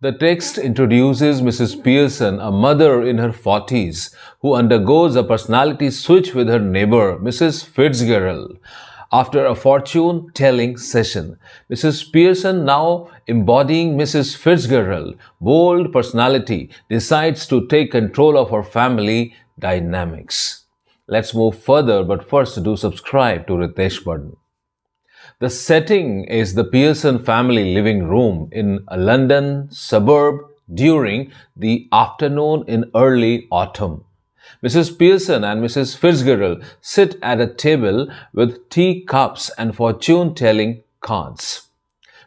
The text introduces Mrs. Pearson, a mother in her 40s, who undergoes a personality switch with her neighbor, Mrs. Fitzgerald. After a fortune-telling session, Mrs. Pearson, now embodying Mrs. Fitzgerald, bold personality, decides to take control of her family dynamics. Let's move further, but first do subscribe to Ritesh Budden. The setting is the Pearson family living room in a London suburb during the afternoon in early autumn. Mrs. Pearson and Mrs. Fitzgerald sit at a table with tea cups and fortune-telling cards.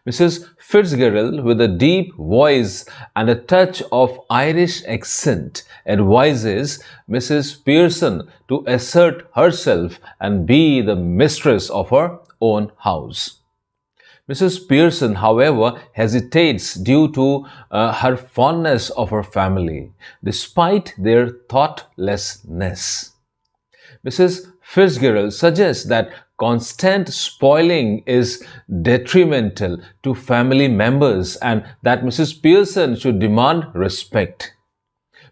Mrs. Fitzgerald, with a deep voice and a touch of Irish accent, advises Mrs. Pearson to assert herself and be the mistress of her own house. Mrs. Pearson, however, hesitates due to her fondness of her family, despite their thoughtlessness. Mrs. Fitzgerald suggests that constant spoiling is detrimental to family members and that Mrs. Pearson should demand respect.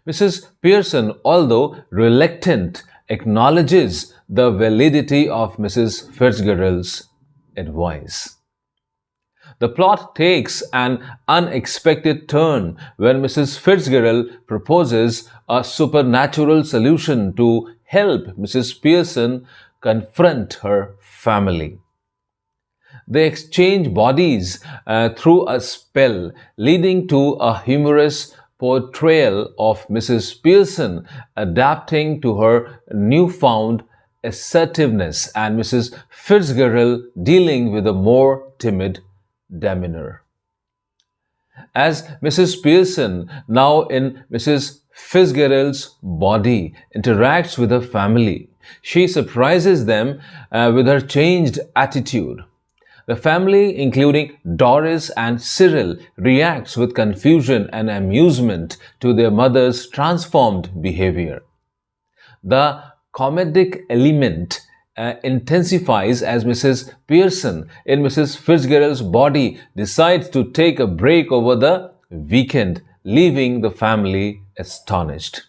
Mrs. Pearson, although reluctant, acknowledges the validity of Mrs. Fitzgerald's advice. The plot takes an unexpected turn when Mrs. Fitzgerald proposes a supernatural solution to help Mrs. Pearson confront her family. They exchange bodies through a spell, leading to a humorous portrayal of Mrs. Pearson adapting to her newfound assertiveness and Mrs. Fitzgerald dealing with a more timid demeanor. As Mrs. Pearson, now in Mrs. Fitzgerald's body, interacts with her family, she surprises them with her changed attitude. The family, including Doris and Cyril, reacts with confusion and amusement to their mother's transformed behavior. The comedic element intensifies as Mrs. Pearson, in Mrs. Fitzgerald's body, decides to take a break over the weekend, leaving the family astonished.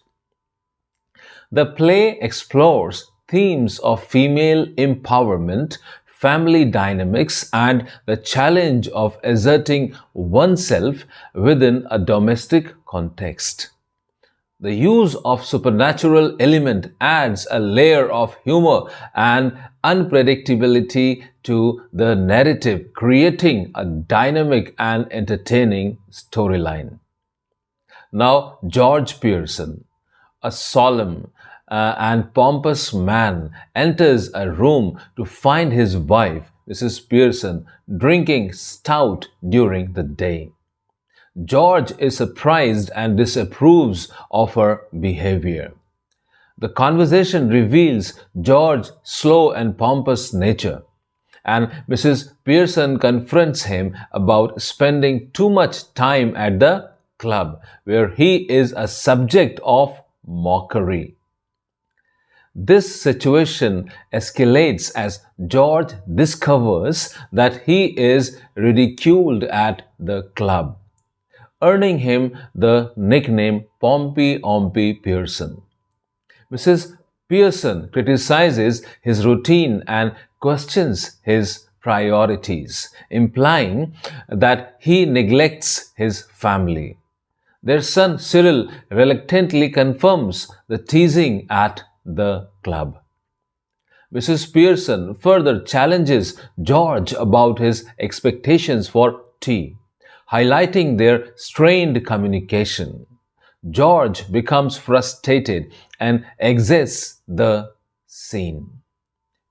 The play explores themes of female empowerment, family dynamics, and the challenge of asserting oneself within a domestic context. The use of supernatural element adds a layer of humor and unpredictability to the narrative, creating a dynamic and entertaining storyline. Now, George Pearson, a solemn and pompous man, enters a room to find his wife, Mrs. Pearson, drinking stout during the day. George is surprised and disapproves of her behavior. The conversation reveals George's slow and pompous nature, and Mrs. Pearson confronts him about spending too much time at the club, where he is a subject of mockery. This situation escalates as George discovers that he is ridiculed at the club, earning him the nickname Pompey Ompy Pearson. Mrs. Pearson criticizes his routine and questions his priorities, implying that he neglects his family. Their son Cyril reluctantly confirms the teasing at the club. Mrs. Pearson further challenges George about his expectations for tea, highlighting their strained communication. George becomes frustrated and exits the scene.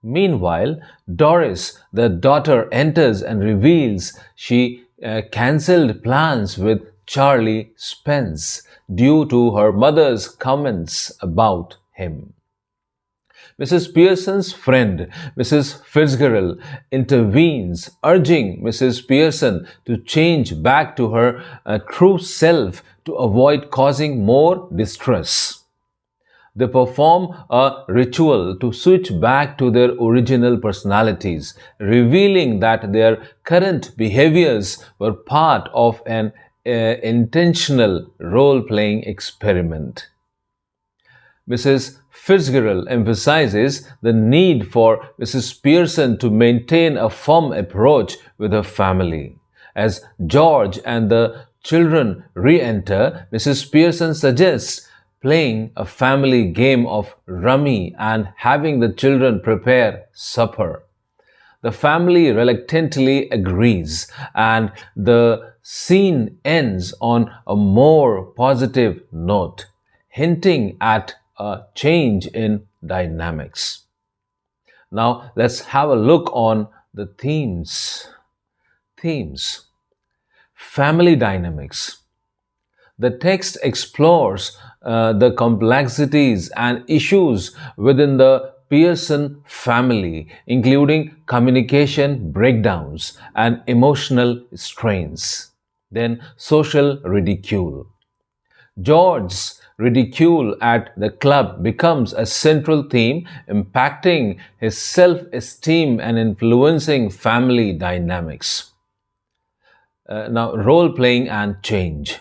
Meanwhile, Doris, the daughter, enters and reveals she cancelled plans with Charlie Spence due to her mother's comments about him. Mrs. Pearson's friend, Mrs. Fitzgerald, intervenes, urging Mrs. Pearson to change back to her true self to avoid causing more distress. They perform a ritual to switch back to their original personalities, revealing that their current behaviors were part of an intentional role-playing experiment. Mrs. Fitzgerald emphasizes the need for Mrs. Pearson to maintain a firm approach with her family. As George and the children re-enter, Mrs. Pearson suggests playing a family game of rummy and having the children prepare supper. The family reluctantly agrees, and the scene ends on a more positive note, hinting at a change in dynamics. Now let's have a look on the themes. Family dynamics. The text explores the complexities and issues within the Pearson family, including communication breakdowns and emotional strains. Then social ridicule. George's ridicule at the club becomes a central theme, impacting his self-esteem and influencing family dynamics. Now, role-playing and change.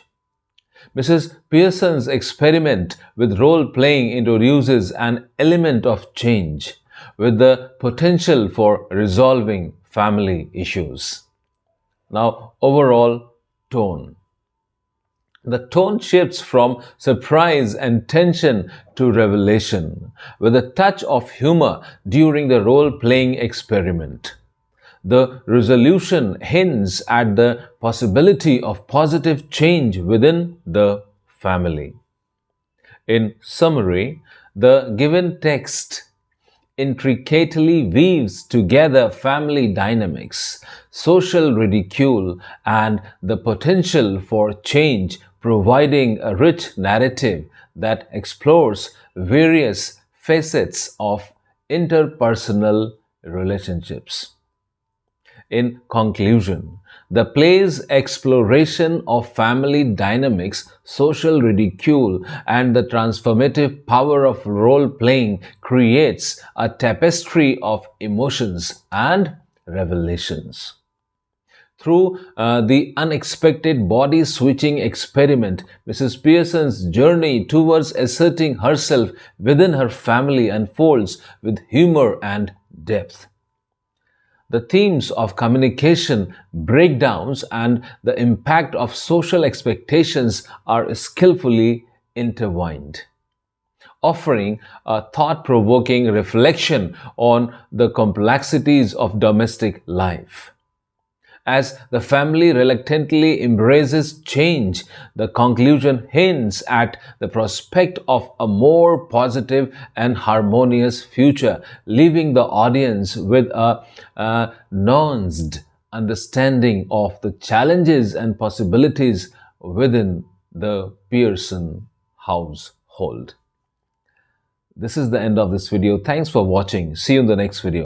Mrs. Pearson's experiment with role-playing introduces an element of change with the potential for resolving family issues. Now, overall tone. The tone shifts from surprise and tension to revelation, with a touch of humor during the role-playing experiment. The resolution hints at the possibility of positive change within the family. In summary, the given text intricately weaves together family dynamics, social ridicule, and the potential for change, providing a rich narrative that explores various facets of interpersonal relationships. In conclusion, the play's exploration of family dynamics, social ridicule, and the transformative power of role-playing creates a tapestry of emotions and revelations. Through the unexpected body-switching experiment, Mrs. Pearson's journey towards asserting herself within her family unfolds with humor and depth. The themes of communication, breakdowns, and the impact of social expectations are skillfully intertwined, offering a thought-provoking reflection on the complexities of domestic life. As the family reluctantly embraces change, the conclusion hints at the prospect of a more positive and harmonious future, leaving the audience with a nuanced understanding of the challenges and possibilities within the Pearson household. This is the end of this video. Thanks for watching. See you in the next video.